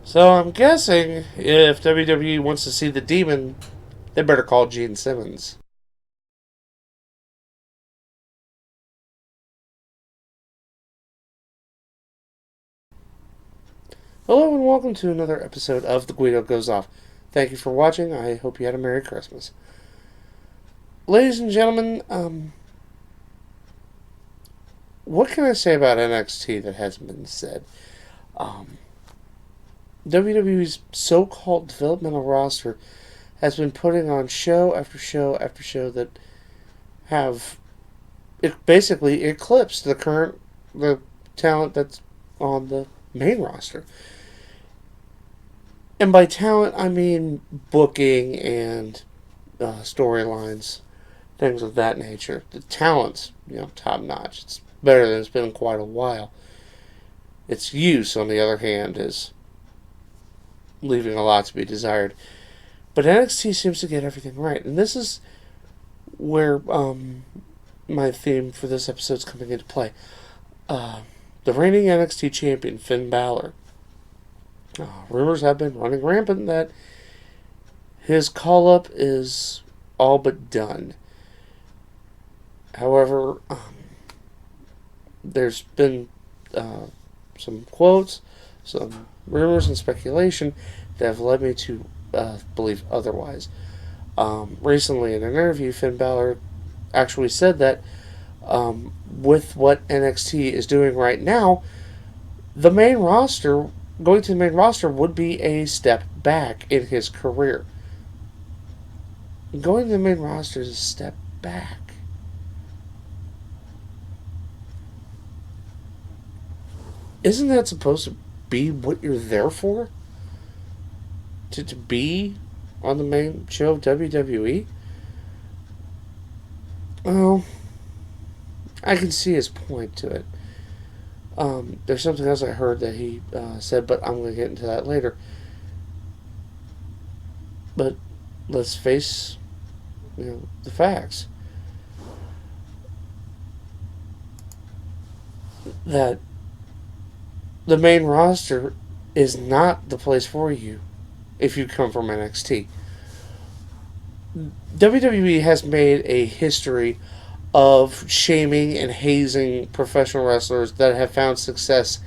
So I'm guessing if WWE wants to see the demon, they better call Gene Simmons. Hello and welcome to another episode of The Guido Goes Off. Thank you for watching. I hope you had a Merry Christmas. Ladies and gentlemen, what can I say about NXT that hasn't been said? Um, WWE's so-called developmental roster has been putting on show after show after show that have basically eclipsed the talent that's on the main roster. And by talent, I mean booking and storylines, things of that nature. The talent's, top notch. It's better than it's been in quite a while. Its use, on the other hand, is leaving a lot to be desired. But NXT seems to get everything right, and this is where my theme for this episode is coming into play. The reigning NXT champion, Finn Balor. Rumors have been running rampant that his call-up is all but done. However, there's been some quotes, some rumors and speculation that have led me to believe otherwise. Recently, in an interview, Finn Balor actually said that with what NXT is doing right now, the main roster, going to the main roster, would be a step back in his career. Going to the main roster is a step back. Isn't that supposed to be what you're there for? To be on the main show of WWE? Well, I can see his point to it. There's something else I heard that he said, but I'm going to get into that later. But let's face, the facts. That the main roster is not the place for you if you come from NXT. WWE has made a history of shaming and hazing professional wrestlers that have found success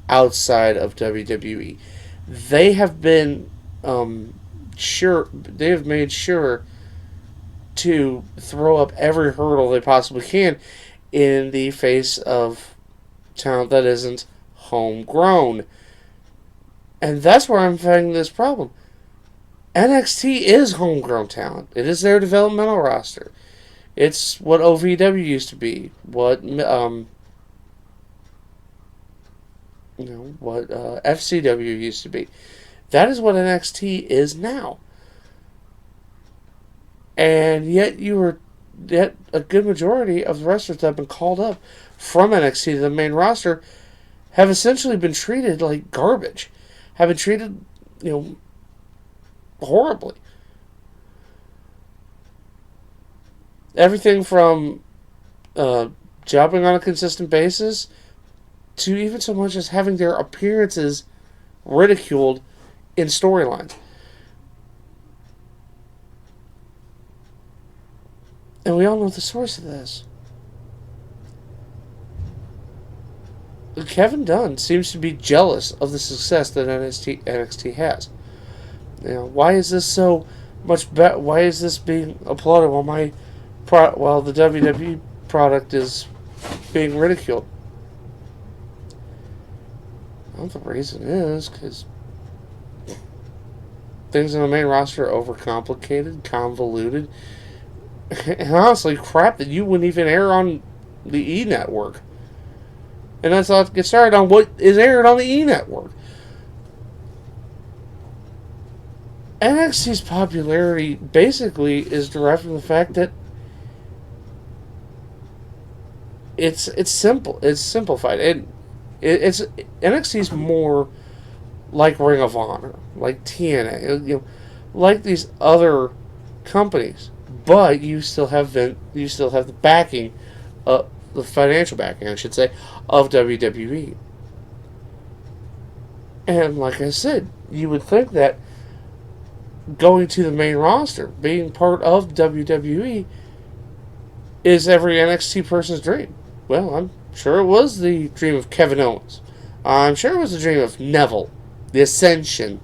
outside of WWE. They have been they have made sure to throw up every hurdle they possibly can in the face of talent that isn't homegrown. And that's where I'm finding this problem. NXT is homegrown talent. It is their developmental roster. It's what OVW used to be. What FCW used to be. That is what NXT is now. And yet a good majority of the wrestlers that have been called up from NXT to the main roster have essentially been treated like garbage. Have been treated, horribly. Everything from jobbing on a consistent basis to even so much as having their appearances ridiculed in storylines. And we all know the source of this. Kevin Dunn seems to be jealous of the success that NXT has. Why is this so much better? Why is this being applauded while the WWE product is being ridiculed? Well, the reason is because things in the main roster are overcomplicated, convoluted, and honestly crap that you wouldn't even air on the E Network. And let's not get started on what is aired on the E Network. NXT's popularity basically is derived from the fact that it's simple. It's simplified. It's NXT's more like Ring of Honor, like TNA, like these other companies. But you still have the backing, the financial backing, I should say, of WWE. And like I said, you would think that going to the main roster, being part of WWE, is every NXT person's dream. Well, I'm sure it was the dream of Kevin Owens. I'm sure it was the dream of Neville, The Ascension,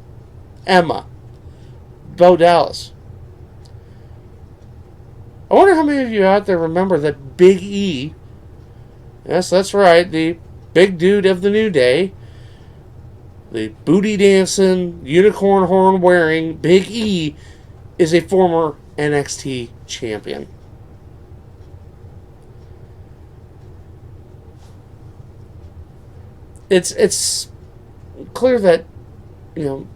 Emma, Bo Dallas. I wonder how many of you out there remember that Big E, yes, that's right, the big dude of the New Day, the booty dancing, unicorn horn wearing Big E, is a former NXT champion. It's clear that, you know,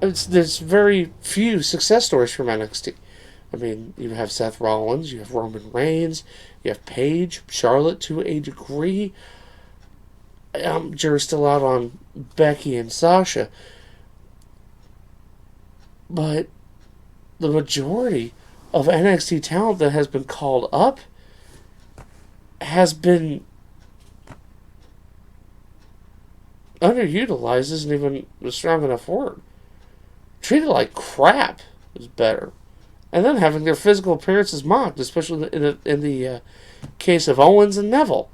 there's very few success stories from NXT. I mean, you have Seth Rollins, you have Roman Reigns, you have Paige, Charlotte to a degree. Jury's still out on Becky and Sasha. But the majority of NXT talent that has been called up has been underutilized, isn't even a strong enough word. Treated like crap is better. And then having their physical appearances mocked, especially in the case of Owens and Neville.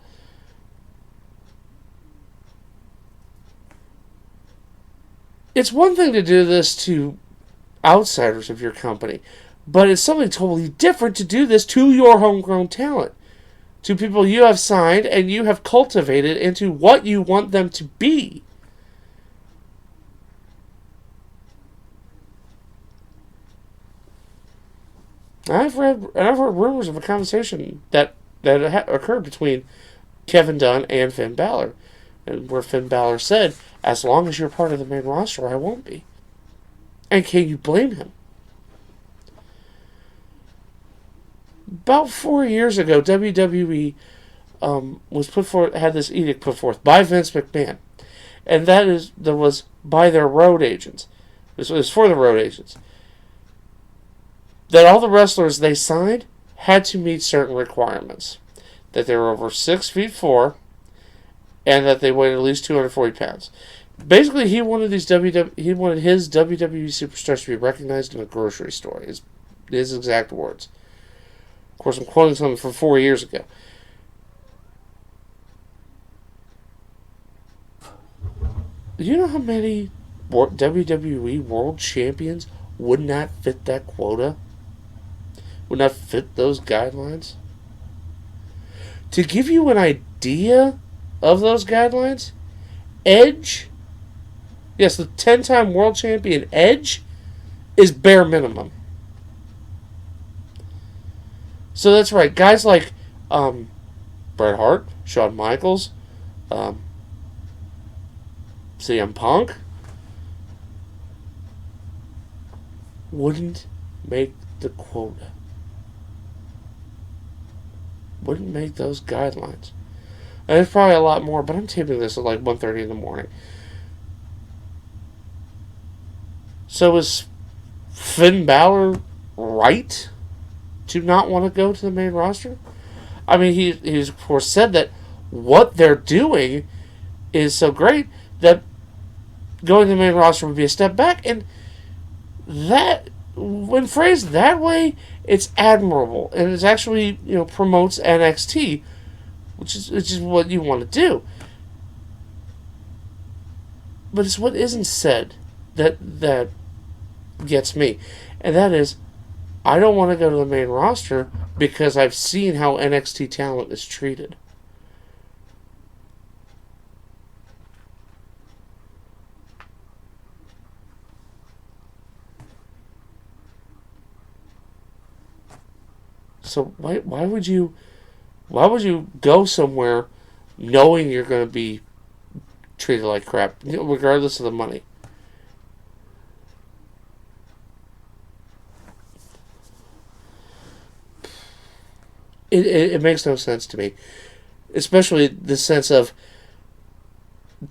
It's one thing to do this to outsiders of your company, but it's something totally different to do this to your homegrown talent. To people you have signed and you have cultivated into what you want them to be. I've heard rumors of a conversation that occurred between Kevin Dunn and Finn Balor, and where Finn Balor said, "As long as you're part of the main roster, I won't be." And can you blame him? About 4 years ago, WWE had this edict put forth by Vince McMahon, and that was by their road agents. This was for the road agents. That all the wrestlers they signed had to meet certain requirements. That they were over 6'4", and that they weighed at least 240 pounds. Basically, he wanted his WWE superstars to be recognized in a grocery store. His exact words. Of course, I'm quoting something from 4 years ago. Do you know how many WWE World Champions would not fit that quota? Would not fit those guidelines? To give you an idea of those guidelines, Edge, yes, the 10-time world champion Edge, is bare minimum. So that's right, guys like Bret Hart, Shawn Michaels, CM Punk wouldn't make the quota. Wouldn't make those guidelines. And there's probably a lot more, but I'm taping this at like 1:30 in the morning. So is Finn Balor right to not want to go to the main roster? I mean, he's of course said that what they're doing is so great that going to the main roster would be a step back, and that, when phrased that way, it's admirable, and it actually promotes NXT, which is what you want to do. But it's what isn't said that gets me, and that is, I don't want to go to the main roster because I've seen how NXT talent is treated. So why would you go somewhere knowing you're going to be treated like crap, regardless of the money? It makes no sense to me, especially the sense of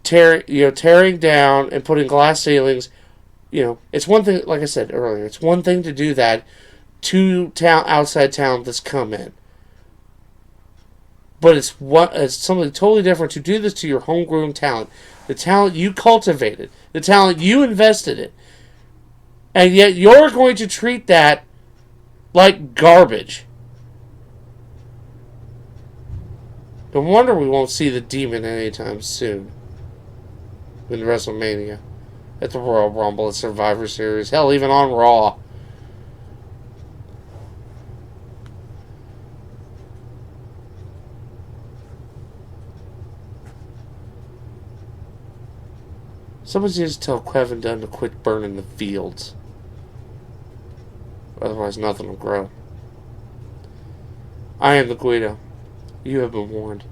tearing down and putting glass ceilings. It's one thing, like I said earlier, it's one thing to do that to outside talent that's come in. But it's something totally different to do this to your homegrown talent. The talent you cultivated. The talent you invested in. And yet you're going to treat that like garbage. No wonder we won't see the Demon anytime soon. In WrestleMania. At the Royal Rumble, at Survivor Series. Hell, even on Raw. Someone needs to tell Kevin Dunn to quit burning the fields. Otherwise, nothing will grow. I am the Guido. You have been warned.